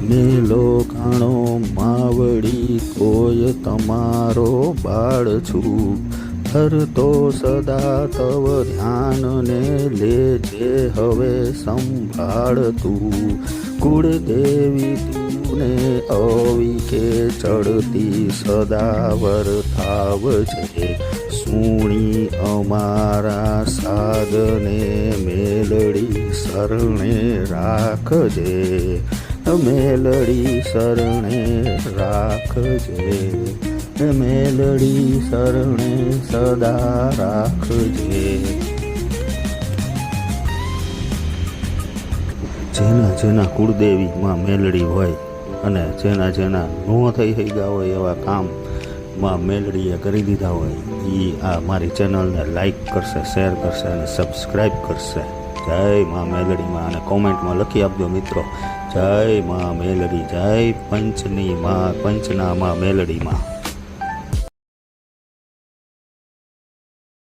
મેલો કાણો માવડી કોઈ તમારો બાળ છું, ધરતો સદા તવ ધ્યાન ને લેજે હવે સંભાળ તું. કુળદેવી તુને અવિકે ચડતી સદા વર્તાવજે, સુણી અમારા સાગને મેલડી શરણે રાખજે, મેલડી શરણે રાખજે, મેલડી શરણે સદા રાખજે. જેના જેના કુળદેવી માં મેલડી હોય અને જેના જેના નો થઈ ગયા હોય એવા કામ માં મેલડીએ કરી દીધા હોય એ આ મારી ચેનલને લાઈક કરશે, શેર કરશે અને સબસ્ક્રાઈબ કરશે. જય માં મેલડીમાં અને કોમેન્ટમાં લખી આપજો મિત્રો, જય માં મેલડી, જય પંચની માં, પંચના માં મેલડીમાં.